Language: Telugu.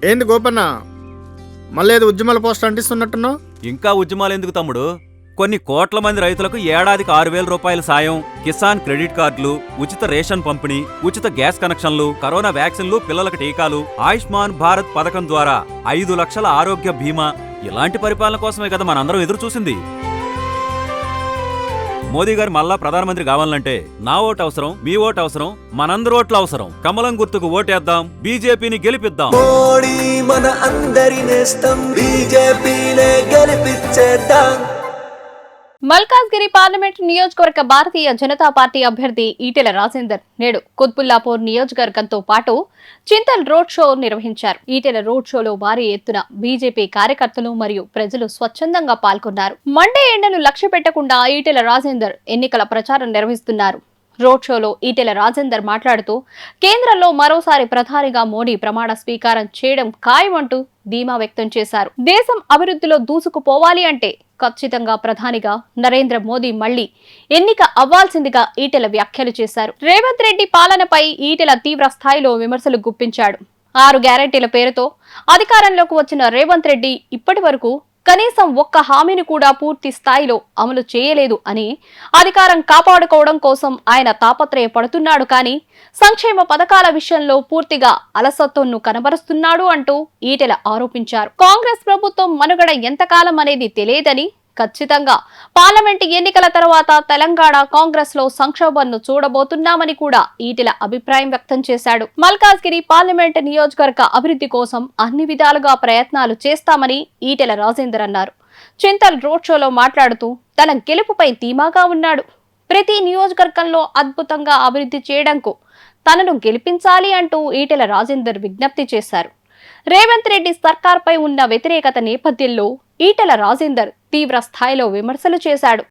ఏంది గోపన్న, మళ్ళీ ఏదో ఉద్యమాల పోస్ట్ అంటిస్తున్నట్టున్నావు? ఇంకా ఉద్యమాలు ఎందుకు తమ్ముడు? కొన్ని కోట్ల మంది రైతులకు ఏడాదికి 6,000 రూపాయల సాయం, కిసాన్ క్రెడిట్ కార్డులు, ఉచిత రేషన్ పంపిణీ, ఉచిత గ్యాస్ కనెక్షన్లు, కరోనా వ్యాక్సిన్లు, పిల్లలకు టీకాలు, ఆయుష్మాన్ భారత్ పథకం ద్వారా 5 లక్షల ఆరోగ్య బీమా, ఇలాంటి పరిపాలన కోసమే కదా మనందరం ఎదురు చూసింది. మోదీ గారు మళ్ళా ప్రధానమంత్రి కావాలంటే నా ఓటు అవసరం, మీ ఓటు అవసరం, మనందరి ఓట్లు అవసరం. కమలం గుర్తుకు ఓటేద్దాం, బీజేపీని గెలిపిద్దాం. మోడీ మన అందరి నేస్తం, బీజేపీనే గెలిపించేద్దాం. మల్కాజ్గిరి పార్లమెంటు నియోజకవర్గ భారతీయ జనతా పార్టీ అభ్యర్థి ఈటెల రాజేందర్ నేడు కుత్బుల్లాపూర్ నియోజకవర్గంతో పాటు చింతల్ రోడ్ షో నిర్వహించారు. ఈటెల రోడ్ షోలో భారీ ఎత్తున బీజేపీ కార్యకర్తలు మరియు ప్రజలు స్వచ్ఛందంగా పాల్గొన్నారు. మండే ఎండను లక్ష్య పెట్టకుండా ఈటెల రాజేందర్ ఎన్నికల ప్రచారం నిర్వహిస్తున్నారు. రోడ్ షోలో ఈటెల రాజేందర్ మాట్లాడుతూ కేంద్రంలో మరోసారి ప్రధానిగా మోడీ ప్రమాణ స్వీకారం చేయడం ఖాయమంటూ ధీమా వ్యక్తం చేశారు. దేశం అభివృద్ధిలో దూసుకుపోవాలి అంటే ఖచ్చితంగా ప్రధానిగా నరేంద్ర మోదీ మళ్లీ ఎన్నిక అవ్వాల్సిందిగా ఈటెల వ్యాఖ్యలు చేశారు. రేవంత్ రెడ్డి పాలనపై ఈటెల తీవ్ర స్థాయిలో విమర్శలు గుప్పించాడు. 6 గ్యారెంటీల పేరుతో అధికారంలోకి వచ్చిన రేవంత్ రెడ్డి ఇప్పటి వరకు కనీసం ఒక్క హామీని కూడా పూర్తి స్థాయిలో అమలు చేయలేదు అని అధికారం కాపాడుకోవడం కోసం ఆయన తాపత్రయపడుతున్నాడు. కానీ సంక్షేమ పథకాల విషయంలో పూర్తిగా అలసత్వంను కనబరుస్తున్నాడు అంటూ ఈటెల ఆరోపించారు. కాంగ్రెస్ ప్రభుత్వం మనుగడ ఎంతకాలం అనేది తెలియదని, ఖచ్చితంగా పార్లమెంటు ఎన్నికల తర్వాత తెలంగాణ కాంగ్రెస్ లో సంక్షోభంను చూడబోతున్నామని కూడా ఈటెల అభిప్రాయం వ్యక్తం చేశాడు. మల్కాజ్గిరి పార్లమెంటు నియోజకవర్గ అభివృద్ధి కోసం అన్ని విధాలుగా ప్రయత్నాలు చేస్తామని ఈటెల రాజేందర్ అన్నారు. చింతల్ రోడ్ షోలో మాట్లాడుతూ తన గెలుపుపై ధీమాగా ఉన్నాడు. ప్రతి నియోజకవర్గంలో అద్భుతంగా అభివృద్ధి చేయడంకు తనను గెలిపించాలి అంటూ ఈటెల రాజేందర్ విజ్ఞప్తి చేశారు. రేవంత్ రెడ్డి సర్కార్పై ఉన్న వ్యతిరేకత నేపథ్యంలో ఈటెల రాజేందర్ తీవ్ర స్థాయిలో విమర్శలు చేశాడు.